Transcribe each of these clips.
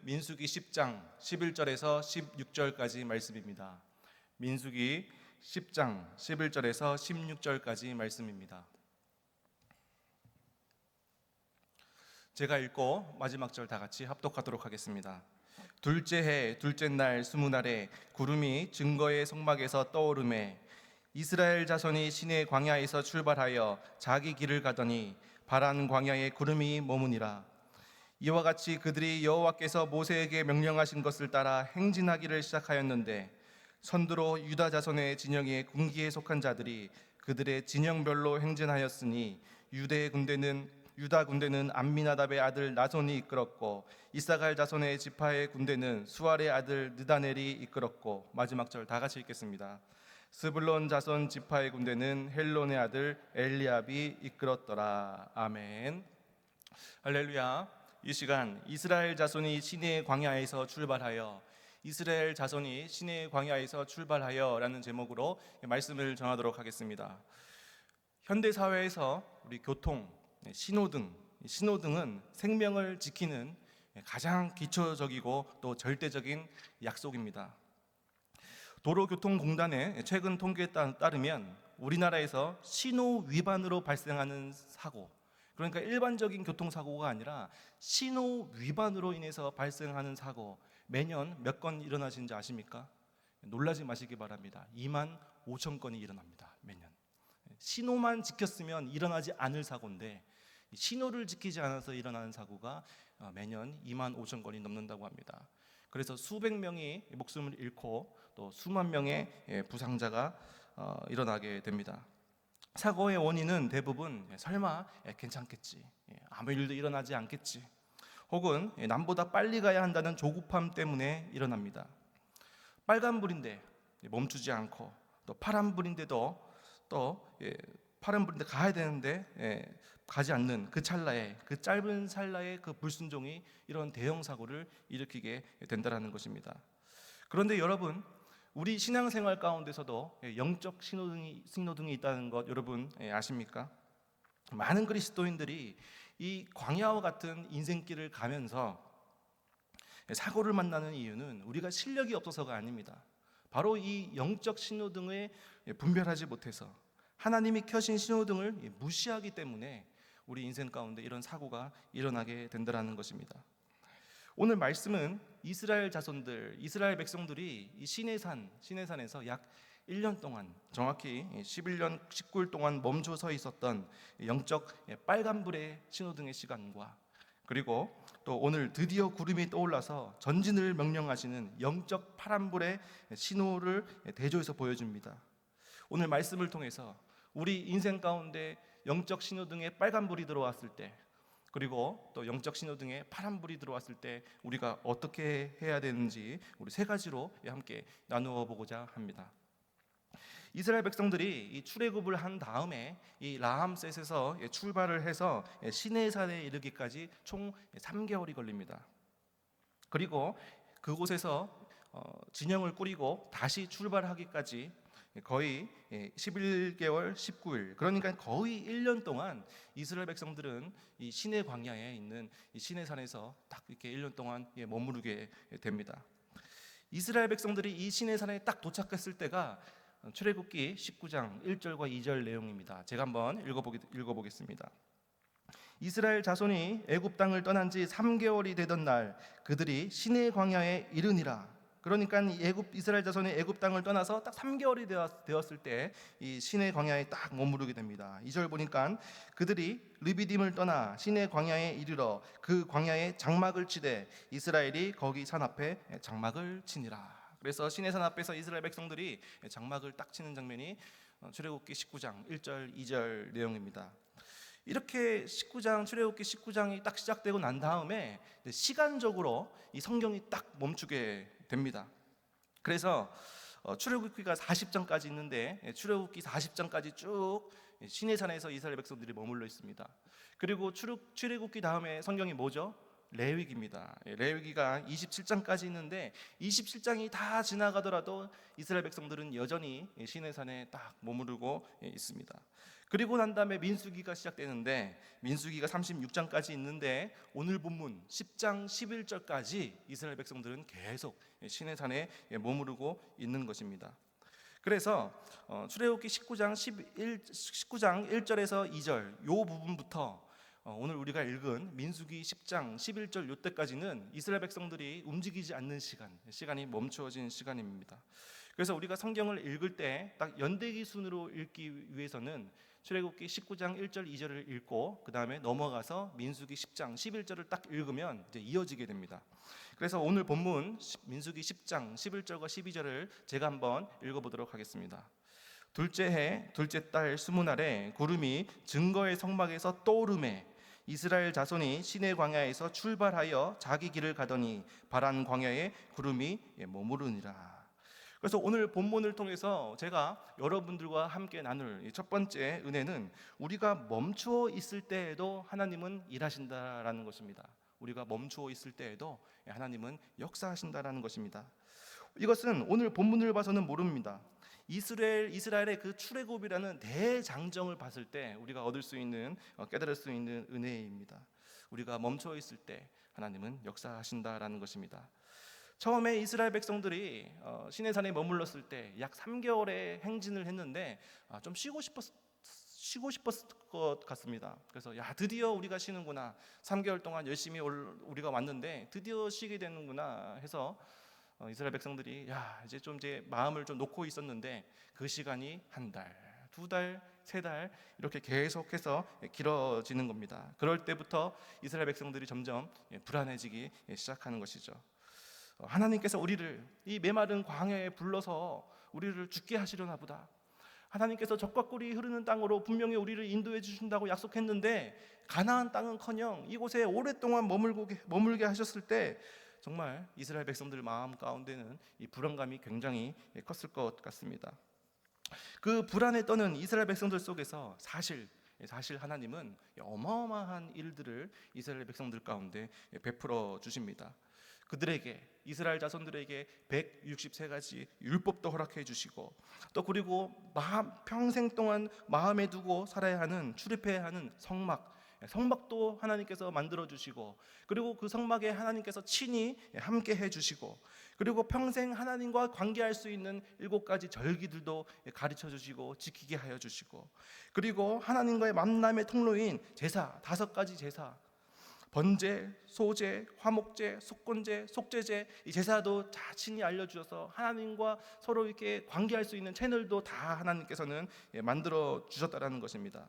민수기 10장 11절에서 16절까지 말씀입니다. 민수기 10장 11절에서 16절까지 말씀입니다. 제가 읽고 마지막 절 다 같이 합독하도록 하겠습니다. 둘째 해 둘째 날 스무날에 구름이 증거의 성막에서 떠오르매 이스라엘 자손이 시내 광야에서 출발하여 자기 길을 가더니 바란 광야에 구름이 머무니라. 이와 같이 그들이 여호와께서 모세에게 명령하신 것을 따라 행진하기를 시작하였는데 선두로 유다 자손의 진영에 군기에 속한 자들이 그들의 진영별로 행진하였으니 유다 군대는 암미나답의 아들 나손이 이끌었고 이사갈 자손의 지파의 군대는 수알의 아들 느다넬이 이끌었고, 마지막 절 다 같이 읽겠습니다. 스불론 자손 지파의 군대는 헬론의 아들 엘리압이 이끌었더라. 아멘. 할렐루야. 이 시간 이스라엘 자손이 시내 광야에서 출발하여 라는 제목으로 말씀을 전하도록 하겠습니다. 현대 사회에서 우리 교통, 신호등은 생명을 지키는 가장 기초적이고 또 절대적인 약속입니다. 도로교통공단의 최근 통계에 따르면 우리나라에서 신호 위반으로 발생하는 사고, 그러니까 일반적인 교통사고가 아니라 신호 위반으로 인해서 발생하는 사고, 매년 몇 건 일어나시는지 아십니까? 놀라지 마시기 바랍니다. 2만 5천 건이 일어납니다. 매년. 신호만 지켰으면 일어나지 않을 사고인데 신호를 지키지 않아서 일어나는 사고가 매년 2만 5천 건이 넘는다고 합니다. 그래서 수백 명이 목숨을 잃고 또 수만 명의 부상자가 일어나게 됩니다. 사고의 원인은 대부분 설마 괜찮겠지, 아무 일도 일어나지 않겠지, 혹은 남보다 빨리 가야 한다는 조급함 때문에 일어납니다. 빨간불인데 멈추지 않고, 또 파란불인데도 가야 되는데 가지 않는 그 짧은 찰나의 그 불순종이 이런 대형 사고를 일으키게 된다는 것입니다. 그런데 여러분, 우리 신앙생활 가운데서도 영적 신호등이 있다는 것 여러분 아십니까? 많은 그리스도인들이 이 광야와 같은 인생길을 가면서 사고를 만나는 이유는 우리가 실력이 없어서가 아닙니다. 바로 이 영적 신호등을 분별하지 못해서 하나님이 켜신 신호등을 무시하기 때문에 우리 인생 가운데 이런 사고가 일어나게 된다는 것입니다. 오늘 말씀은 이스라엘 백성들이 이 시내산에서 약 1년 동안, 정확히 11년 19일 동안 멈춰 서 있었던 영적 빨간불의 신호등의 시간과, 그리고 또 오늘 드디어 구름이 떠올라서 전진을 명령하시는 영적 파란불의 신호를 대조해서 보여줍니다. 오늘 말씀을 통해서 우리 인생 가운데 영적 신호등에 빨간불이 들어왔을 때, 그리고 또 영적 신호등에 파란불이 들어왔을 때 우리가 어떻게 해야 되는지 우리 세 가지로 함께 나누어 보고자 합니다. 이스라엘 백성들이 이 출애굽을 한 다음에 이 라함셋에서 출발을 해서 시내산에 이르기까지 총 3개월이 걸립니다. 그리고 그곳에서 진영을 꾸리고 다시 출발하기까지 거의 11개월 19일, 그러니까 거의 1년 동안 이스라엘 백성들은 이 시내 광야에 있는 이 시내산에서 딱 이렇게 1년 동안 머무르게 됩니다. 이스라엘 백성들이 이 시내산에 딱 도착했을 때가 출애굽기 19장 1절과 2절 내용입니다. 제가 한번 읽어보겠습니다. 이스라엘 자손이 애굽 땅을 떠난 지 3개월이 되던 날 그들이 시내 광야에 이르니라. 그러니까 이스라엘 자손이 애굽 땅을 떠나서 딱 3개월이 되었을 때 이 시내 광야에 딱 머무르게 됩니다. 2절 보니까 그들이 르비딤을 떠나 시내 광야에 이르러 그 광야에 장막을 치되 이스라엘이 거기 산 앞에 장막을 치니라. 그래서 시내산 앞에서 이스라엘 백성들이 장막을 딱 치는 장면이 출애굽기 19장 1절 2절 내용입니다. 이렇게 출애굽기 19장이 딱 시작되고 난 다음에 시간적으로 이 성경이 딱 멈추게 됩니다. 그래서 출애굽기가 40장까지 있는데 출애굽기 40장까지 쭉 시내산에서 이스라엘 백성들이 머물러 있습니다. 그리고 출애굽기 다음에 성경이 뭐죠? 레위기입니다. 레위기가 27장까지 있는데 27장이 다 지나가더라도 이스라엘 백성들은 여전히 시내산에 딱 머무르고 있습니다. 그리고 난 다음에 민수기가 시작되는데 민수기가 36장까지 있는데 오늘 본문 10장 11절까지 이스라엘 백성들은 계속 시내산에 머무르고 있는 것입니다. 그래서 출애굽기 19장 1절에서 2절 요 부분부터 오늘 우리가 읽은 민수기 10장 11절 요때까지는 이스라엘 백성들이 움직이지 않는 시간이 멈추어진 시간입니다. 그래서 우리가 성경을 읽을 때 딱 연대기 순으로 읽기 위해서는 출애굽기 19장 1절 2절을 읽고 그 다음에 넘어가서 민수기 10장 11절을 딱 읽으면 이제 이어지게 됩니다. 그래서 오늘 본문 민수기 10장 11절과 12절을 제가 한번 읽어보도록 하겠습니다. 둘째 해 둘째 달 스무 날에 구름이 증거의 성막에서 떠오르매 이스라엘 자손이 시내 광야에서 출발하여 자기 길을 가더니 바란 광야에 구름이 머무르니라. 그래서 오늘 본문을 통해서 제가 여러분들과 함께 나눌 첫 번째 은혜는 우리가 멈추어 있을 때에도 하나님은 일하신다라는 것입니다. 우리가 멈추어 있을 때에도 하나님은 역사하신다라는 것입니다. 이것은 오늘 본문을 봐서는 모릅니다. 이스라엘의 그 출애굽이라는 대장정을 봤을 때 우리가 얻을 수 있는 깨달을 수 있는 은혜입니다. 우리가 멈춰 있을 때 하나님은 역사하신다라는 것입니다. 처음에 이스라엘 백성들이 시내산에 머물렀을 때 약 3개월의 행진을 했는데 좀 쉬고 싶었을 것 같습니다. 그래서 드디어 우리가 쉬는구나. 3개월 동안 열심히 우리가 왔는데 드디어 쉬게 되는구나 해서 이스라엘 백성들이 이제 좀 제 마음을 좀 놓고 있었는데 그 시간이 한 달, 두 달, 세 달 이렇게 계속해서 길어지는 겁니다. 그럴 때부터 이스라엘 백성들이 점점 불안해지기 시작하는 것이죠. 하나님께서 우리를 이 메마른 광야에 불러서 우리를 죽게 하시려나 보다. 하나님께서 적과 꿀이 흐르는 땅으로 분명히 우리를 인도해 주신다고 약속했는데 가나안 땅은커녕 이곳에 오랫동안 머물게 하셨을 때 정말 이스라엘 백성들 마음 가운데는 이 불안감이 굉장히 컸을 것 같습니다. 그 불안에 떠는 이스라엘 백성들 속에서 사실 하나님은 어마어마한 일들을 이스라엘 백성들 가운데 베풀어 주십니다. 그들에게 이스라엘 자손들에게 163가지 율법도 허락해 주시고 또 그리고 평생 동안 마음에 두고 살아야 하는 출입해야 하는 성막도 하나님께서 만들어 주시고 그리고 그 성막에 하나님께서 친히 함께 해 주시고 그리고 평생 하나님과 관계할 수 있는 7가지 절기들도 가르쳐 주시고 지키게 하여 주시고 그리고 하나님과의 만남의 통로인 제사 5가지 제사 번제, 소제, 화목제, 속건제, 속죄제 이 제사도 다 친히 알려주셔서 하나님과 서로 이렇게 관계할 수 있는 채널도 다 하나님께서는 만들어 주셨다라는 것입니다.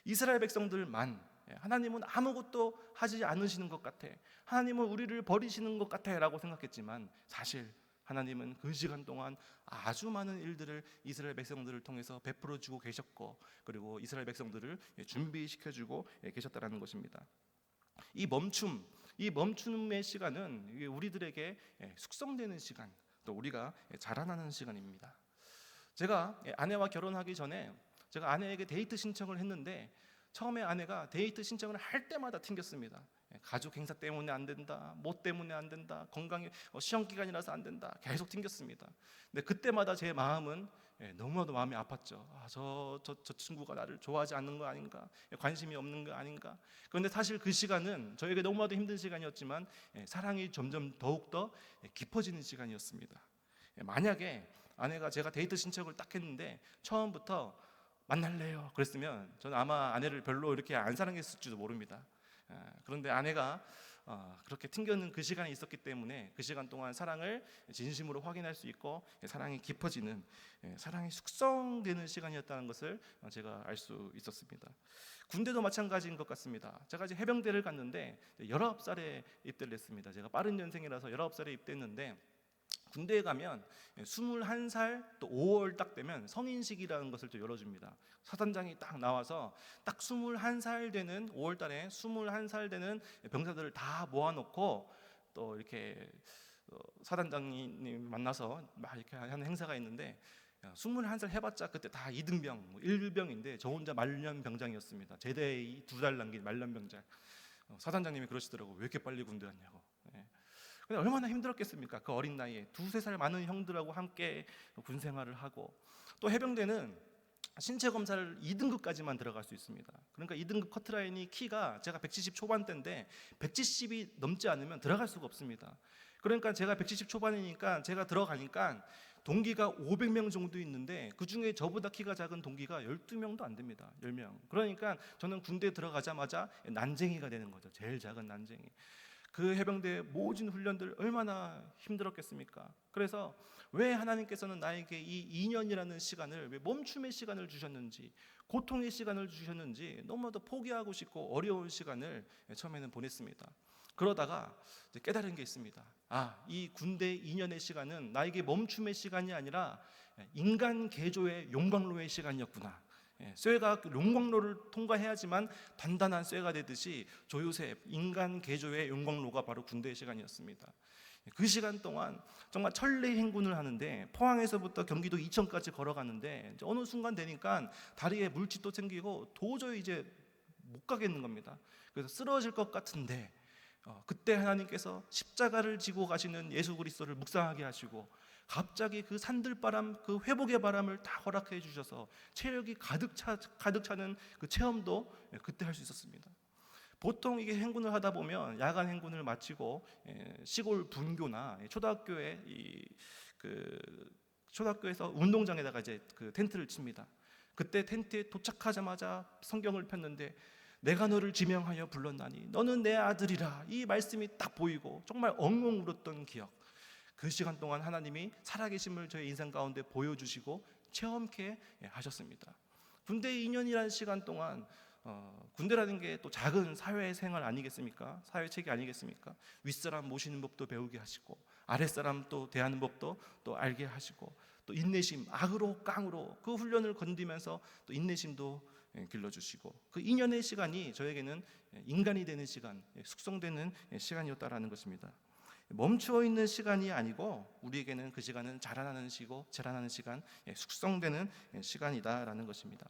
이스라엘 백성들만 하나님은 아무것도 하지 않으시는 것 같아, 하나님은 우리를 버리시는 것 같아 라고 생각했지만 사실 하나님은 그 시간 동안 아주 많은 일들을 이스라엘 백성들을 통해서 베풀어 주고 계셨고 그리고 이스라엘 백성들을 준비시켜주고 계셨다라는 것입니다. 이 멈춤의 시간은 우리들에게 숙성되는 시간, 또 우리가 자라나는 시간입니다. 제가 아내와 결혼하기 전에 제가 아내에게 데이트 신청을 했는데 처음에 아내가 데이트 신청을 할 때마다 튕겼습니다. 가족 행사 때문에 안 된다, 뭐 때문에 안 된다, 건강에 시험 기간이라서 안 된다, 계속 튕겼습니다. 근데 그때마다 제 마음은 너무나도 마음이 아팠죠. 저 친구가 나를 좋아하지 않는 거 아닌가, 관심이 없는 거 아닌가. 그런데 사실 그 시간은 저에게 너무나도 힘든 시간이었지만 사랑이 점점 더욱더 깊어지는 시간이었습니다. 만약에 아내가 제가 데이트 신청을 딱 했는데 처음부터 만날래요 그랬으면 저는 아마 아내를 별로 이렇게 안 사랑했을지도 모릅니다. 그런데 아내가 그렇게 튕겨는 그 시간이 있었기 때문에 그 시간 동안 사랑을 진심으로 확인할 수 있고 사랑이 깊어지는, 사랑이 숙성되는 시간이었다는 것을 제가 알 수 있었습니다. 군대도 마찬가지인 것 같습니다. 제가 이제 해병대를 갔는데 19살에 입대를 했습니다. 제가 빠른 년생이라서 19살에 입대했는데 군대에 가면 21살 또 5월 딱 되면 성인식이라는 것을 또 열어줍니다. 사단장이 딱 나와서 딱 21살 되는 5월 달에 21살 되는 병사들을 다 모아놓고 또 이렇게 사단장님 만나서 막 이렇게 하는 행사가 있는데 21살 해봤자 그때 다 2등병, 1병인데 저 혼자 말년병장이었습니다. 제대에 2달 남긴 말년병장. 사단장님이 그러시더라고. 왜 이렇게 빨리 군대 왔냐고. 예. 근데 얼마나 힘들었겠습니까? 그 어린 나이에 두세 살 많은 형들하고 함께 군 생활을 하고, 또 해병대는 신체 검사를 2등급까지만 들어갈 수 있습니다. 그러니까 2등급 커트라인이 키가 제가 170 초반대인데 170이 넘지 않으면 들어갈 수가 없습니다. 그러니까 제가 170 초반이니까 제가 들어가니까 동기가 500명 정도 있는데 그중에 저보다 키가 작은 동기가 12명도 안 됩니다. 10명. 그러니까 저는 군대 들어가자마자 난쟁이가 되는 거죠. 제일 작은 난쟁이. 그 해병대의 모든 훈련들 얼마나 힘들었겠습니까? 그래서 왜 하나님께서는 나에게 이 2년이라는 시간을, 왜 멈춤의 시간을 주셨는지, 고통의 시간을 주셨는지 너무나도 포기하고 싶고 어려운 시간을 처음에는 보냈습니다. 그러다가 이제 깨달은 게 있습니다. 이 군대 2년의 시간은 나에게 멈춤의 시간이 아니라 인간 개조의 용광로의 시간이었구나. 쇠가 용광로를 통과해야지만 단단한 쇠가 되듯이 조요셉 인간 개조의 용광로가 바로 군대의 시간이었습니다. 그 시간 동안 정말 천리 행군을 하는데, 포항에서부터 경기도 이천까지 걸어가는데 어느 순간 되니까 다리에 물집도 생기고 도저히 이제 못 가겠는 겁니다. 그래서 쓰러질 것 같은데 그때 하나님께서 십자가를 지고 가시는 예수 그리스도를 묵상하게 하시고, 갑자기 그 산들바람, 그 회복의 바람을 다 허락해 주셔서 체력이 가득 차는 그 체험도 그때 할 수 있었습니다. 보통 이게 행군을 하다 보면 야간 행군을 마치고 시골 분교나 초등학교에 초등학교에서 운동장에다가 이제 그 텐트를 칩니다. 그때 텐트에 도착하자마자 성경을 폈는데 내가 너를 지명하여 불렀나니 너는 내 아들이라, 이 말씀이 딱 보이고 정말 엉엉 울었던 기억. 그 시간 동안 하나님이 살아계심을 저의 인생 가운데 보여주시고 체험케 하셨습니다. 군대 2년이라는 시간 동안 군대라는 게 또 작은 사회생활 아니겠습니까? 사회체계 아니겠습니까? 윗사람 모시는 법도 배우게 하시고, 아랫사람 또 대하는 법도 또 알게 하시고, 또 인내심, 악으로 깡으로 그 훈련을 건디면서 또 인내심도 길러주시고, 그 2년의 시간이 저에게는 인간이 되는 시간, 숙성되는 시간이었다라는 것입니다. 멈추어 있는 시간이 아니고 우리에게는 그 시간은 자라나는 시간, 숙성되는 시간이다라는 것입니다.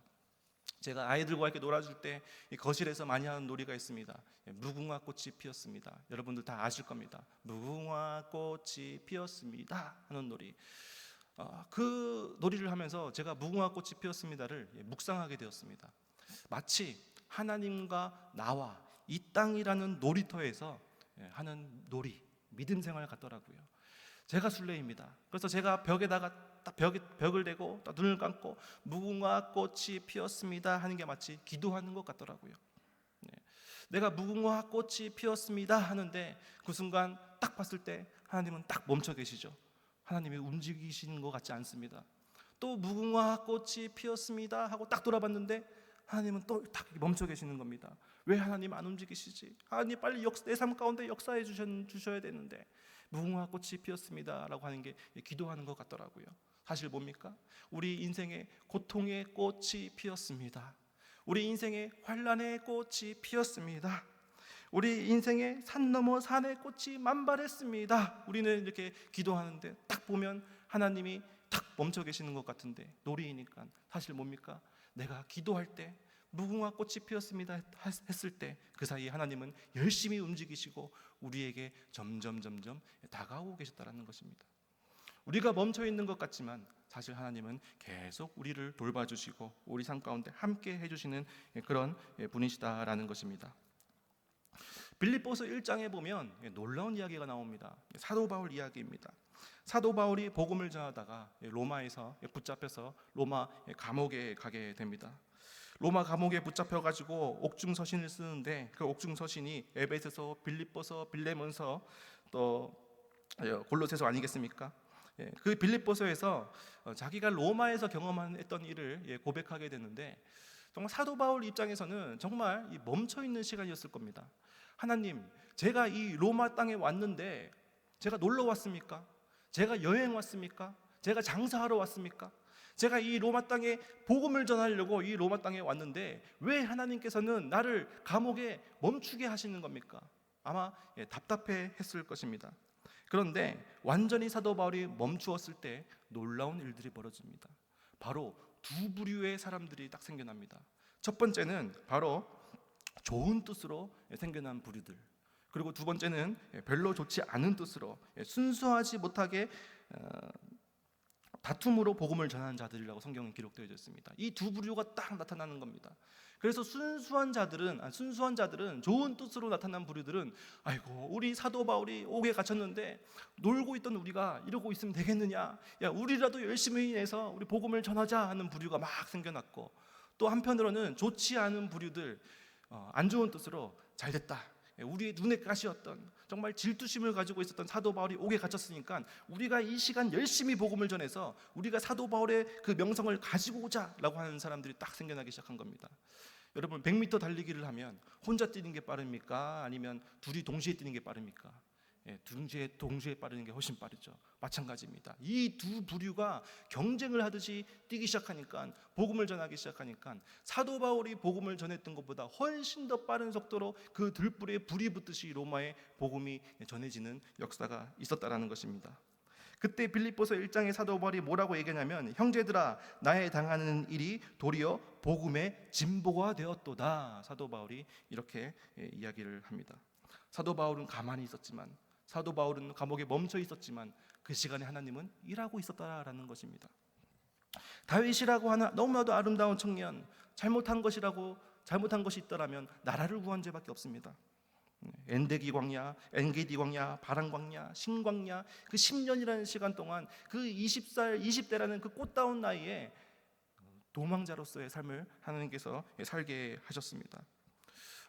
제가 아이들과 이렇게 놀아줄 때 거실에서 많이 하는 놀이가 있습니다. 무궁화 꽃이 피었습니다. 여러분들 다 아실 겁니다. 무궁화 꽃이 피었습니다 하는 놀이. 그 놀이를 하면서 제가 무궁화 꽃이 피었습니다를 묵상하게 되었습니다. 마치 하나님과 나와 이 땅이라는 놀이터에서 하는 놀이, 믿음 생활 같더라고요. 제가 순례입니다. 그래서 제가 벽에다가 딱 벽을 대고 딱 눈을 감고 무궁화 꽃이 피었습니다 하는 게 마치 기도하는 것 같더라고요. 내가 무궁화 꽃이 피었습니다 하는데 그 순간 딱 봤을 때 하나님은 딱 멈춰 계시죠. 하나님이 움직이시는 것 같지 않습니다. 또 무궁화 꽃이 피었습니다 하고 딱 돌아봤는데 하나님은 또 딱 멈춰 계시는 겁니다. 왜 하나님 안 움직이시지? 하나님 빨리 내 삶 가운데 역사해 주셔야 되는데, 무궁화 꽃이 피었습니다 라고 하는 게 기도하는 것 같더라고요. 사실 뭡니까? 우리 인생에 고통의 꽃이 피었습니다. 우리 인생에 환난의 꽃이 피었습니다. 우리 인생에 산 넘어 산의 꽃이 만발했습니다. 우리는 이렇게 기도하는데 딱 보면 하나님이 딱 멈춰 계시는 것 같은데, 놀이이니까 사실 뭡니까? 내가 기도할 때 무궁화 꽃이 피었습니다 했을 때 그 사이에 하나님은 열심히 움직이시고 우리에게 점점 다가오고 계셨다는 것입니다. 우리가 멈춰 있는 것 같지만 사실 하나님은 계속 우리를 돌봐주시고 우리 삶 가운데 함께 해주시는 그런 분이시다라는 것입니다. 빌립보서 1장에 보면 놀라운 이야기가 나옵니다. 사도 바울 이야기입니다. 사도 바울이 복음을 전하다가 로마에서 붙잡혀서 로마 감옥에 가게 됩니다. 로마 감옥에 붙잡혀가지고 옥중서신을 쓰는데 그 옥중서신이 에베소서, 빌립보서, 빌레몬서, 또 골로새서 아니겠습니까? 그 빌립보서에서 자기가 로마에서 경험했던 일을 고백하게 되는데, 정말 사도 바울 입장에서는 정말 멈춰 있는 시간이었을 겁니다. 하나님, 제가 이 로마 땅에 왔는데 제가 놀러 왔습니까? 제가 여행 왔습니까? 제가 장사하러 왔습니까? 제가 이 로마 땅에 복음을 전하려고 이 로마 땅에 왔는데 왜 하나님께서는 나를 감옥에 멈추게 하시는 겁니까? 아마 답답해 했을 것입니다. 그런데 완전히 사도 바울이 멈추었을 때 놀라운 일들이 벌어집니다. 바로 두 부류의 사람들이 딱 생겨납니다. 첫 번째는 바로 좋은 뜻으로 생겨난 부류들, 그리고 두 번째는 별로 좋지 않은 뜻으로 순수하지 못하게 다툼으로 복음을 전하는 자들이라고 성경은 기록되어 있습니다. 이 두 부류가 딱 나타나는 겁니다. 그래서 순수한 자들은 좋은 뜻으로 나타난 부류들은 아이고 우리 사도 바울이 옥에 갇혔는데 놀고 있던 우리가 이러고 있으면 되겠느냐, 야 우리라도 열심히 해서 우리 복음을 전하자 하는 부류가 막 생겨났고, 또 한편으로는 좋지 않은 부류들, 안 좋은 뜻으로 잘됐다, 우리의 눈에 가시였던 정말 질투심을 가지고 있었던 사도 바울이 옥에 갇혔으니까 우리가 이 시간 열심히 복음을 전해서 우리가 사도 바울의 그 명성을 가지고 오자라고 하는 사람들이 딱 생겨나기 시작한 겁니다. 여러분 100m 달리기를 하면 혼자 뛰는 게 빠릅니까? 아니면 둘이 동시에 뛰는 게 빠릅니까? 동시에 빠르는 게 훨씬 빠르죠. 마찬가지입니다. 이 두 부류가 경쟁을 하듯이 뛰기 시작하니까, 복음을 전하기 시작하니까 사도 바울이 복음을 전했던 것보다 훨씬 더 빠른 속도로 그 들불에 불이 붙듯이 로마의 복음이 전해지는 역사가 있었다라는 것입니다. 그때 빌립보서 1장의 사도 바울이 뭐라고 얘기하냐면, 형제들아 나의 당하는 일이 도리어 복음의 진보가 되었도다. 사도 바울이 이렇게 이야기를 합니다. 사도 바울은 가만히 있었지만, 사도 바울은 감옥에 멈춰 있었지만 그 시간에 하나님은 일하고 있었다라는 것입니다. 다윗이라고 하나 너무나도 아름다운 청년, 잘못한 것이 있더라면 나라를 구한 죄밖에 없습니다. 엔게디 광야, 바란 광야, 신광야, 그 10년이라는 시간 동안 그 20살, 20대라는 그 꽃다운 나이에 도망자로서의 삶을 하나님께서 살게 하셨습니다.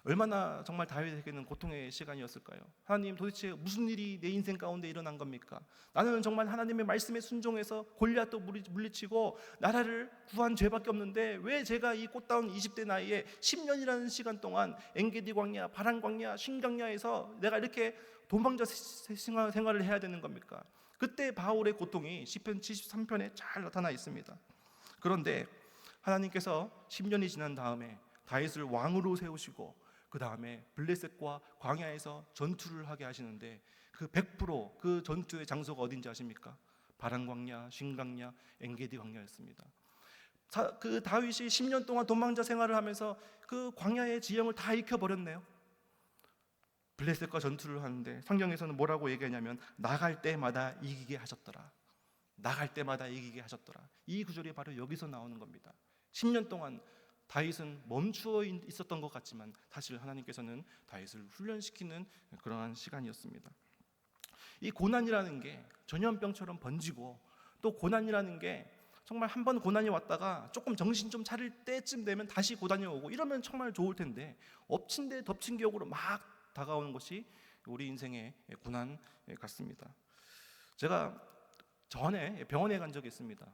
얼마나 정말 다윗에게는 고통의 시간이었을까요? 하나님, 도대체 무슨 일이 내 인생 가운데 일어난 겁니까? 나는 정말 하나님의 말씀에 순종해서 골리앗도 물리치고 나라를 구한 죄밖에 없는데 왜 제가 이 꽃다운 20대 나이에 10년이라는 시간 동안 엔게디 광야, 바란 광야, 신광야에서 내가 이렇게 도망자 생활을 해야 되는 겁니까? 그때 바울의 고통이 시편 73편에 잘 나타나 있습니다. 그런데 하나님께서 10년이 지난 다음에 다윗을 왕으로 세우시고 그 다음에 블레셋과 광야에서 전투를 하게 하시는데 그 100% 전투의 장소가 어딘지 아십니까? 바란 광야, 신광야, 엔게디 광야였습니다. 그 다윗이 10년 동안 도망자 생활을 하면서 그 광야의 지형을 다 익혀버렸네요. 블레셋과 전투를 하는데 성경에서는 뭐라고 얘기하냐면 나갈 때마다 이기게 하셨더라. 이 구절이 바로 여기서 나오는 겁니다. 10년 동안 다윗은 멈추어 있었던 것 같지만 사실 하나님께서는 다윗을 훈련시키는 그러한 시간이었습니다. 이 고난이라는 게 전염병처럼 번지고, 또 고난이라는 게 정말 한 번 고난이 왔다가 조금 정신 좀 차릴 때쯤 되면 다시 고난이 오고 이러면 정말 좋을 텐데, 엎친 데 덮친 격으로 막 다가오는 것이 우리 인생의 고난 같습니다. 제가 전에 병원에 간 적이 있습니다.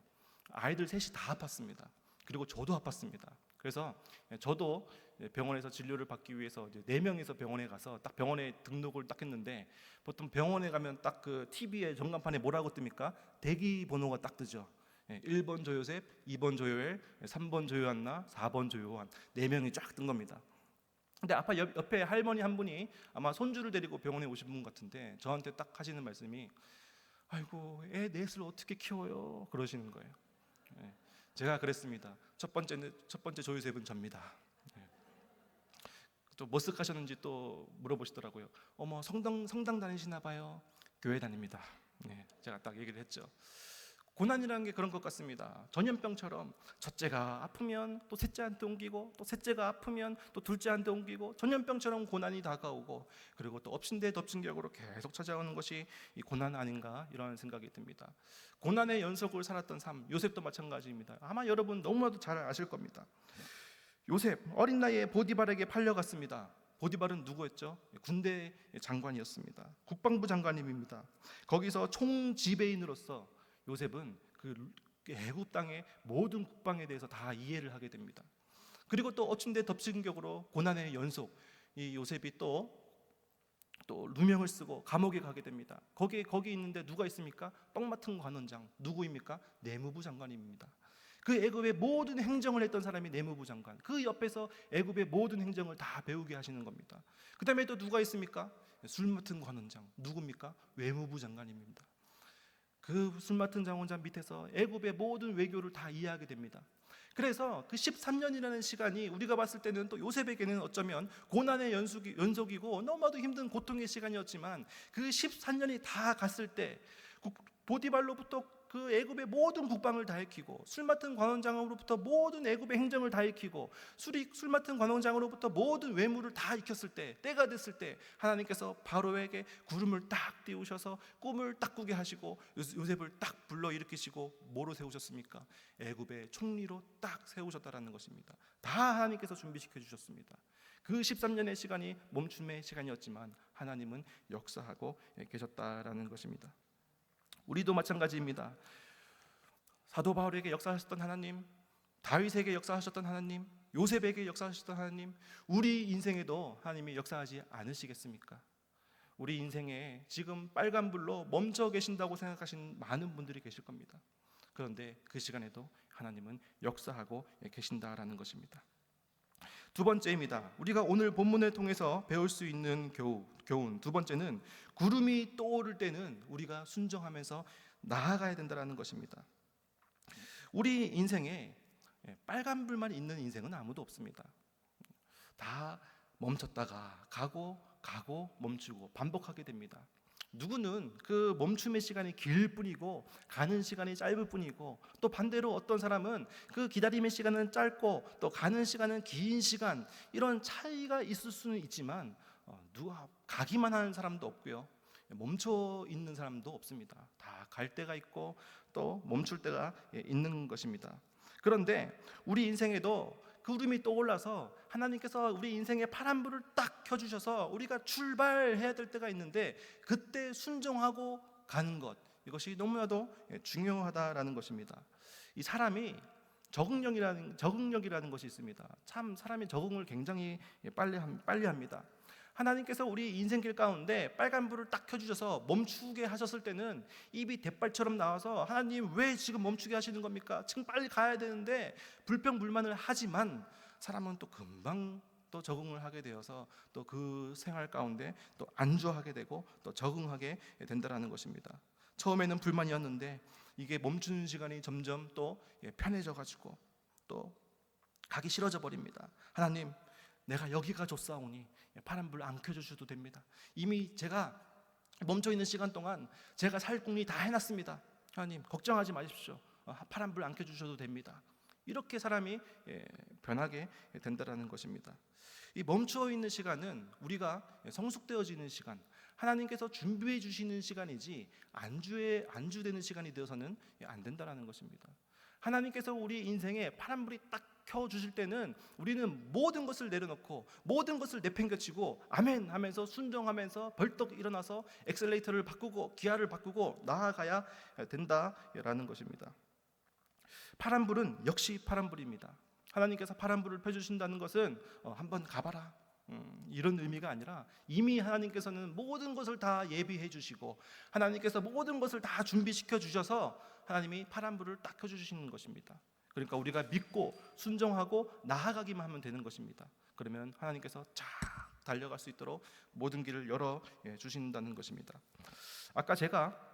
아이들 셋이 다 아팠습니다. 그리고 저도 아팠습니다. 그래서 저도 병원에서 진료를 받기 위해서 4명이서 병원에 가서 딱 병원에 등록을 딱 했는데, 보통 병원에 가면 딱 그 TV에 전간판에 뭐라고 뜹니까? 대기 번호가 딱 뜨죠. 1번 조요셉, 2번 조요엘, 3번 조요한나, 4번 조요한, 4명이 쫙 뜬 겁니다. 근데 아빠 옆에 할머니 한 분이 아마 손주를 데리고 병원에 오신 분 같은데 저한테 딱 하시는 말씀이, 아이고 애 넷을 어떻게 키워요? 그러시는 거예요. 제가 그랬습니다. 첫 번째 조요셉은 접니다. 또 머쓱하셨는지 또 물어보시더라고요. 어머 성당 다니시나 봐요. 교회 다닙니다. 제가 딱 얘기를 했죠. 고난이라는 게 그런 것 같습니다. 전염병처럼 첫째가 아프면 또 셋째한테 옮기고, 또 셋째가 아프면 또 둘째한테 옮기고, 전염병처럼 고난이 다가오고, 그리고 또 엎친 데 덮친 격으로 계속 찾아오는 것이 이 고난 아닌가, 이런 생각이 듭니다. 고난의 연속을 살았던 삶, 요셉도 마찬가지입니다. 아마 여러분 너무나도 잘 아실 겁니다. 요셉 어린 나이에 보디발에게 팔려갔습니다. 보디발은 누구였죠? 군대 장관이었습니다. 국방부 장관님입니다. 거기서 총지배인으로서 요셉은 그 애굽 땅의 모든 국방에 대해서 다 이해를 하게 됩니다. 그리고 또 엎친 데 덮친 격으로 고난의 연속, 이 요셉이 또 누명을 쓰고 감옥에 가게 됩니다. 거기 있는데 누가 있습니까? 떡 맡은 관원장, 누구입니까? 내무부 장관입니다. 그 애굽의 모든 행정을 했던 사람이 내무부 장관, 그 옆에서 애굽의 모든 행정을 다 배우게 하시는 겁니다. 그 다음에 또 누가 있습니까? 술 맡은 관원장, 누굽니까? 외무부 장관입니다. 그 술 맡은 장원장 밑에서 애굽의 모든 외교를 다 이해하게 됩니다. 그래서 그 13년이라는 시간이 우리가 봤을 때는 또 요셉에게는 어쩌면 고난의 연속이고 너무나도 힘든 고통의 시간이었지만, 그 13년이 다 갔을 때 보디발로부터 그 애굽의 모든 국방을 다 익히고, 술 맡은 관원장으로부터 모든 애굽의 행정을 다 익히고, 술 맡은 관원장으로부터 모든 외무를 다 익혔을 때, 때가 됐을 때 하나님께서 바로에게 구름을 딱 띄우셔서 꿈을 딱 꾸게 하시고 요셉을 딱 불러일으키시고 뭐로 세우셨습니까? 애굽의 총리로 딱 세우셨다라는 것입니다. 다 하나님께서 준비시켜 주셨습니다. 그 13년의 시간이 멈춤의 시간이었지만 하나님은 역사하고 계셨다라는 것입니다. 우리도 마찬가지입니다. 사도 바울에게 역사하셨던 하나님, 다윗에게 역사하셨던 하나님, 요셉에게 역사하셨던 하나님, 우리 인생에도 하나님이 역사하지 않으시겠습니까? 우리 인생에 지금 빨간불로 멈춰 계신다고 생각하신 많은 분들이 계실 겁니다. 그런데 그 시간에도 하나님은 역사하고 계신다라는 것입니다. 두 번째입니다. 우리가 오늘 본문을 통해서 배울 수 있는 교훈 두 번째는, 구름이 떠오를 때는 우리가 순종하면서 나아가야 된다는 것입니다. 우리 인생에 빨간불만 있는 인생은 아무도 없습니다. 다 멈췄다가 가고 멈추고 반복하게 됩니다. 누구는 그 멈춤의 시간이 길 뿐이고 가는 시간이 짧을 뿐이고, 또 반대로 어떤 사람은 그 기다림의 시간은 짧고 또 가는 시간은 긴 시간, 이런 차이가 있을 수는 있지만 누가 가기만 하는 사람도 없고요, 멈춰 있는 사람도 없습니다. 다 갈 때가 있고 또 멈출 때가 있는 것입니다. 그런데 우리 인생에도 구름이 떠올라서 하나님께서 우리 인생에 파란불을 딱 켜주셔서 우리가 출발해야 될 때가 있는데, 그때 순종하고 가는 것, 이것이 너무나도 중요하다라는 것입니다. 이 사람이 적응력이라는 것이 있습니다. 참 사람이 적응을 굉장히 빨리 합니다. 하나님께서 우리 인생길 가운데 빨간불을 딱 켜주셔서 멈추게 하셨을 때는 입이 대빨처럼 나와서, 하나님 왜 지금 멈추게 하시는 겁니까? 지금 빨리 가야 되는데 불평불만을 하지만, 사람은 또 금방 또 적응을 하게 되어서 또 그 생활 가운데 또 안주하게 되고 또 적응하게 된다는 것입니다. 처음에는 불만이었는데 이게 멈추는 시간이 점점 또 편해져 가지고 또 가기 싫어져 버립니다. 하나님, 내가 여기가 좋사오니 파란불 안 켜주셔도 됩니다. 이미 제가 멈춰있는 시간 동안 제가 살 궁리 다 해놨습니다. 하나님 걱정하지 마십시오. 파란불 안 켜주셔도 됩니다. 이렇게 사람이 변하게 된다는 것입니다. 이 멈추어 있는 시간은 우리가 성숙되어지는 시간, 하나님께서 준비해 주시는 시간이지 안주되는 시간이 되어서는 안 된다는 것입니다. 하나님께서 우리 인생에 파란불이 딱 켜주실 때는 우리는 모든 것을 내려놓고 모든 것을 내팽개치고 아멘 하면서 순종하면서 벌떡 일어나서 엑셀레이터를 바꾸고 기아를 바꾸고 나아가야 된다라는 것입니다. 파란불은 역시 파란불입니다. 하나님께서 파란불을 펴주신다는 것은 한번 가봐라, 이런 의미가 아니라, 이미 하나님께서는 모든 것을 다 예비해 주시고 하나님께서 모든 것을 다 준비시켜 주셔서 하나님이 파란불을 딱 켜주시는 것입니다. 그러니까 우리가 믿고 순종하고 나아가기만 하면 되는 것입니다. 그러면 하나님께서 쫙 달려갈 수 있도록 모든 길을 열어 주신다는 것입니다. 아까 제가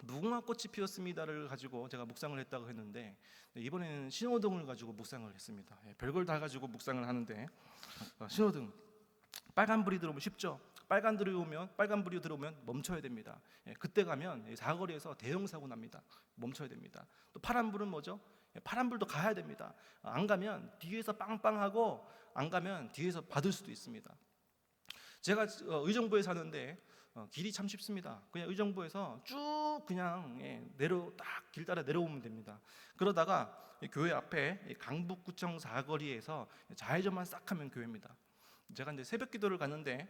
무궁화꽃이 피었습니다를 가지고 제가 묵상을 했다고 했는데, 이번에는 신호등을 가지고 묵상을 했습니다. 별걸 다 가지고 묵상을 하는데, 신호등, 빨간불이 들어오면 쉽죠. 빨간불이 들어오면 멈춰야 됩니다. 그때 가면 사거리에서 대형 사고 납니다. 멈춰야 됩니다. 또 파란불은 뭐죠? 파란불도 가야 됩니다. 안 가면 뒤에서 빵빵하고, 안 가면 뒤에서 받을 수도 있습니다. 제가 의정부에 사는데 길이 참 쉽습니다. 그냥 의정부에서 쭉 그냥 딱 길 따라 내려오면 됩니다. 그러다가 교회 앞에 강북구청 사거리에서 좌회전만 싹 하면 교회입니다. 제가 이제 새벽 기도를 갔는데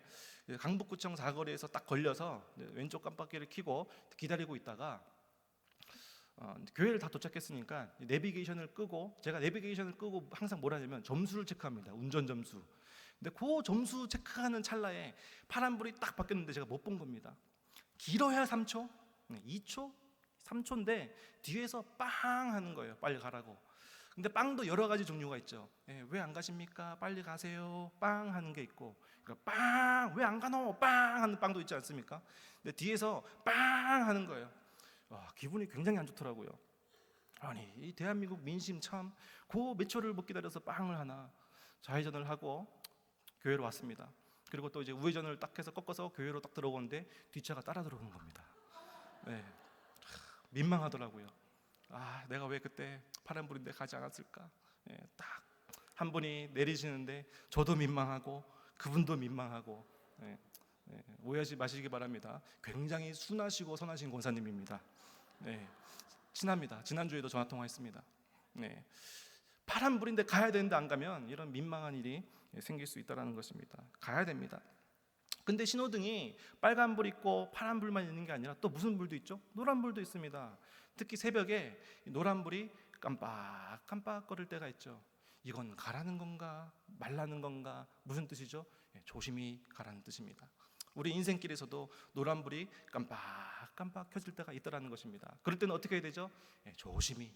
강북구청 사거리에서 딱 걸려서 왼쪽 깜빡이를 켜고 기다리고 있다가 교회를 다 도착했으니까 내비게이션을 끄고, 제가 내비게이션을 끄고 항상 뭐라 하냐면 점수를 체크합니다. 운전 점수. 근데 그 점수 체크하는 찰나에 파란불이 딱 바뀌었는데 제가 못 본 겁니다. 길어야 3초, 2초, 3초인데 뒤에서 빵 하는 거예요. 빨리 가라고. 근데 빵도 여러 가지 종류가 있죠. 왜 안 가십니까? 빨리 가세요. 빵 하는 게 있고, 그러니까 빵, 왜 안 가노? 빵 하는 빵도 있지 않습니까? 근데 뒤에서 빵 하는 거예요. 기분이 굉장히 안 좋더라고요. 아니 이 대한민국 민심 참 그 몇 초를 못 기다려서 빵을 하나. 좌회전을 하고 교회로 왔습니다. 그리고 또 이제 우회전을 딱 해서 꺾어서 교회로 딱 들어오는데 뒷차가 따라 들어오는 겁니다. 네. 민망하더라고요. 아, 내가 왜 그때 파란불인데 가지 않았을까? 네, 딱 한 분이 내리시는데 저도 민망하고 그분도 민망하고. 네, 네, 오해하지 마시기 바랍니다. 굉장히 순하시고 선하신 권사님입니다. 네, 친합니다. 지난주에도 전화 통화했습니다. 네, 파란불인데 가야 되는데 안 가면 이런 민망한 일이 생길 수 있다는 것입니다. 가야 됩니다. 근데 신호등이 빨간불 있고 파란불만 있는 게 아니라 또 무슨 불도 있죠? 노란불도 있습니다. 특히 새벽에 노란불이 깜빡깜빡거릴 때가 있죠. 이건 가라는 건가 말라는 건가 무슨 뜻이죠? 조심히 가라는 뜻입니다. 우리 인생길에서도 노란불이 깜빡깜빡 켜질 때가 있다는 것입니다. 그럴 때는 어떻게 해야 되죠? 조심히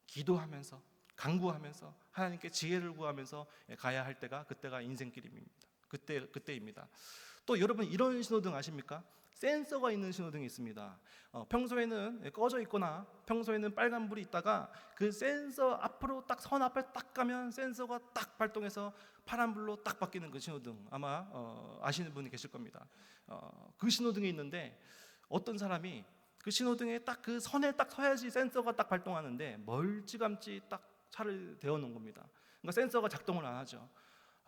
기도하면서 간구하면서 하나님께 지혜를 구하면서 가야 할 때가 그때가 인생길입니다. 그때입니다. 또 여러분 이런 신호등 아십니까? 센서가 있는 신호등이 있습니다. 평소에는 꺼져 있거나 평소에는 빨간불이 있다가 그 센서 앞으로 딱 선 앞에 딱 가면 센서가 딱 발동해서 파란불로 딱 바뀌는 그 신호등 아마 아시는 분이 계실 겁니다. 그 신호등이 있는데 어떤 사람이 그 신호등에 딱 그 선에 딱 서야지 센서가 딱 발동하는데 멀찌감치 딱 차를 대어놓은 겁니다. 그러니까 센서가 작동을 안 하죠.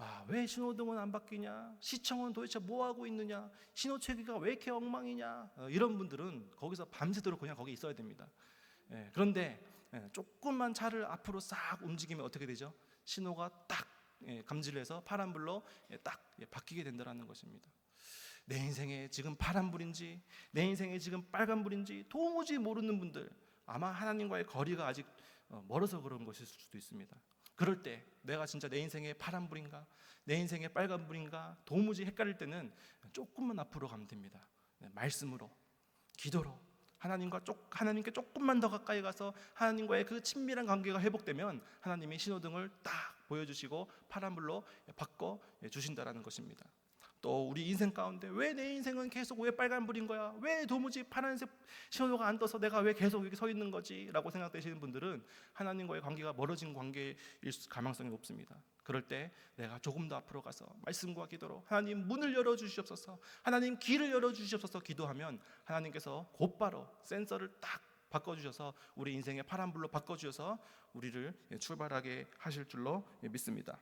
아, 왜 신호등은 안 바뀌냐? 시청은 도대체 뭐 하고 있느냐? 신호 체계가 왜 이렇게 엉망이냐? 이런 분들은 거기서 밤새도록 그냥 거기 있어야 됩니다. 그런데 조금만 차를 앞으로 싹 움직이면 어떻게 되죠? 신호가 딱 감지를 해서 파란불로 딱 바뀌게 된다는 것입니다. 내 인생에 지금 파란불인지 내 인생에 지금 빨간불인지 도무지 모르는 분들, 아마 하나님과의 거리가 아직 멀어서 그런 것일 수도 있습니다. 그럴 때 내가 진짜 내 인생의 파란불인가 내 인생의 빨간불인가 도무지 헷갈릴 때는 조금만 앞으로 가면 됩니다. 말씀으로, 기도로 하나님께 조금만 더 가까이 가서 하나님과의 그 친밀한 관계가 회복되면 하나님이 신호등을 딱 보여주시고 파란불로 바꿔 주신다는 것입니다. 또 우리 인생 가운데 왜 내 인생은 계속 왜 빨간불인 거야? 왜 도무지 파란색 신호가 안 떠서 내가 왜 계속 여기 서 있는 거지? 라고 생각되시는 분들은 하나님과의 관계가 멀어진 관계일 가능성이 높습니다. 그럴 때 내가 조금 더 앞으로 가서 말씀과 기도로 하나님 문을 열어주시옵소서, 하나님 길을 열어주시옵소서 기도하면 하나님께서 곧바로 센서를 딱 바꿔주셔서 우리 인생의 파란불로 바꿔주셔서 우리를 출발하게 하실 줄로 믿습니다.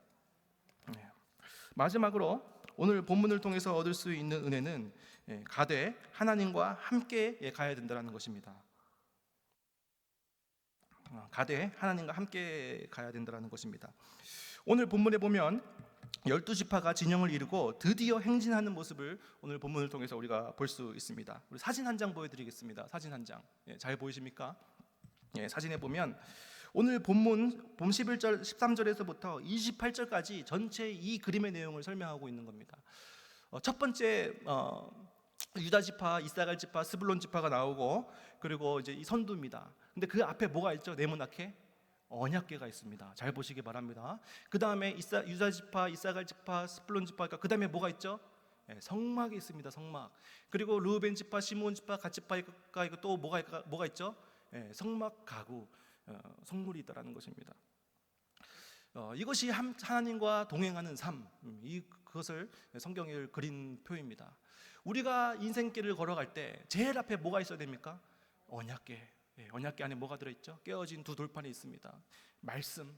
마지막으로 오늘 본문을 통해서 얻을 수 있는 은혜는 가되 하나님과 함께 가야 된다는 것입니다. 가되 하나님과 함께 가야 된다는 것입니다. 오늘 본문에 보면 12지파가 진영을 이루고 드디어 행진하는 모습을 오늘 본문을 통해서 우리가 볼 수 있습니다. 우리 사진 한 장 보여드리겠습니다. 사진 한 장. 잘 보이십니까? 사진에 보면 오늘 본문 11절 13절에서부터 28절까지 전체 이 그림의 내용을 설명하고 있는 겁니다. 첫 번째 유다 지파, 이사갈 지파, 스불론 지파가 나오고 그리고 이제 이 선두입니다. 근데 그 앞에 뭐가 있죠? 네모나게 언약궤가 있습니다. 잘 보시기 바랍니다. 그 다음에 유다 지파, 이사갈 지파, 스불론 지파, 그 다음에 뭐가 있죠? 성막이 있습니다. 성막. 그리고 르우벤 지파, 시므온 지파, 갓 지파가 있고 또 뭐가 있죠? 성막 가구. 성물이 있다라는 것입니다. 이것이 하나님과 동행하는 삶, 그것을 성경에 그린 표입니다. 우리가 인생길을 걸어갈 때 제일 앞에 뭐가 있어야 됩니까? 언약궤. 언약궤 안에 뭐가 들어있죠? 깨어진 두 돌판이 있습니다. 말씀.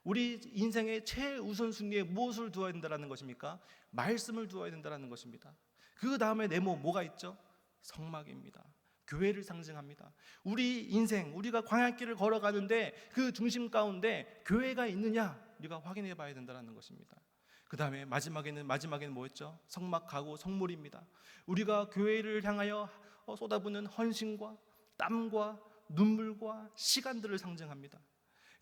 우리 인생의 최우선순위에 무엇을 두어야 된다는 것입니까? 말씀을 두어야 된다는 것입니다. 그 다음에 네모 뭐가 있죠? 성막입니다. 교회를 상징합니다. 우리 인생, 우리가 광야길을 걸어가는데 그 중심 가운데 교회가 있느냐 우리가 확인해 봐야 된다는 것입니다. 그 다음에 마지막에는 뭐였죠? 성막 가구 성물입니다. 우리가 교회를 향하여 쏟아붓는 헌신과 땀과 눈물과 시간들을 상징합니다.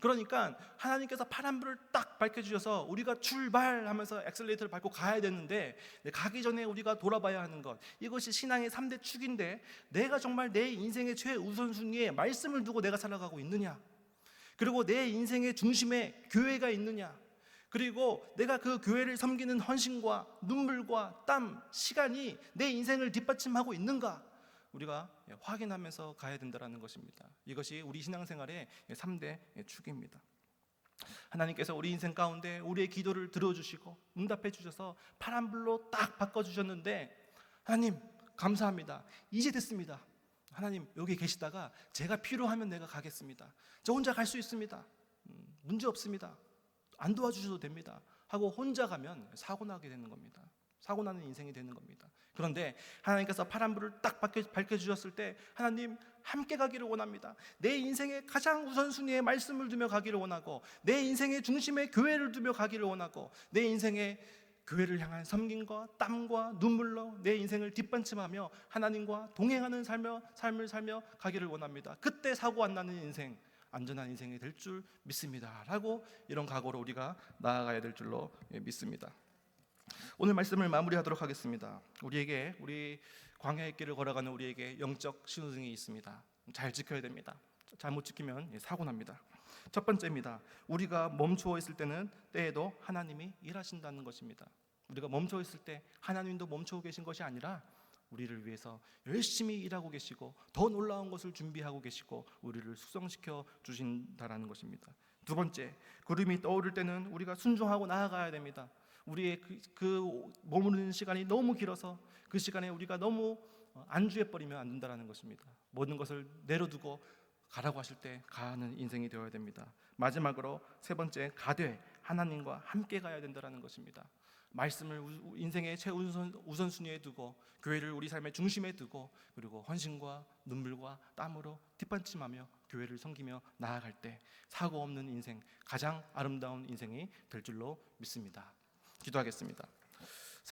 그러니까 하나님께서 파란불을 딱 밝혀주셔서 우리가 출발하면서 엑셀레이터를 밟고 가야 되는데 가기 전에 우리가 돌아봐야 하는 것, 이것이 신앙의 3대 축인데 내가 정말 내 인생의 최우선순위에 말씀을 두고 내가 살아가고 있느냐, 그리고 내 인생의 중심에 교회가 있느냐, 그리고 내가 그 교회를 섬기는 헌신과 눈물과 땀, 시간이 내 인생을 뒷받침하고 있는가, 우리가 확인하면서 가야 된다는 것입니다. 이것이 우리 신앙생활의 3대 축입니다. 하나님께서 우리 인생 가운데 우리의 기도를 들어주시고 응답해 주셔서 파란불로 딱 바꿔주셨는데, 하나님 감사합니다, 이제 됐습니다, 하나님 여기 계시다가 제가 필요하면 내가 가겠습니다, 저 혼자 갈 수 있습니다, 문제 없습니다, 안 도와주셔도 됩니다 하고 혼자 가면 사고 나게 되는 겁니다. 사고 나는 인생이 되는 겁니다. 그런데 하나님께서 파란불을 딱 밝혀주셨을 때, 하나님 함께 가기를 원합니다, 내 인생의 가장 우선순위에 말씀을 두며 가기를 원하고, 내 인생의 중심에 교회를 두며 가기를 원하고, 내 인생의 교회를 향한 섬김과 땀과 눈물로 내 인생을 뒷받침하며 하나님과 동행하는 삶을 살며 가기를 원합니다. 그때 사고 안 나는 인생, 안전한 인생이 될 줄 믿습니다 라고, 이런 각오로 우리가 나아가야 될 줄로 믿습니다. 오늘 말씀을 마무리하도록 하겠습니다. 우리 광야의 길을 걸어가는 우리에게 영적 신호등이 있습니다. 잘 지켜야 됩니다. 잘못 지키면 사고 납니다. 첫 번째입니다. 우리가 멈추어 있을 때에도 하나님이 일하신다는 것입니다. 우리가 멈추어 있을 때 하나님도 멈추어 계신 것이 아니라 우리를 위해서 열심히 일하고 계시고 더 놀라운 것을 준비하고 계시고 우리를 숙성시켜 주신다라는 것입니다. 두 번째, 구름이 떠오를 때는 우리가 순종하고 나아가야 됩니다. 우리의 그 머무르는 시간이 너무 길어서 그 시간에 우리가 너무 안주해 버리면 안 된다는 것입니다. 모든 것을 내려두고 가라고 하실 때 가는 인생이 되어야 됩니다. 마지막으로 세 번째, 가되 하나님과 함께 가야 된다는 것입니다. 말씀을 인생의 최우선순위에 두고, 교회를 우리 삶의 중심에 두고, 그리고 헌신과 눈물과 땀으로 뒷받침하며 교회를 섬기며 나아갈 때 사고 없는 인생, 가장 아름다운 인생이 될 줄로 믿습니다. 기도하겠습니다.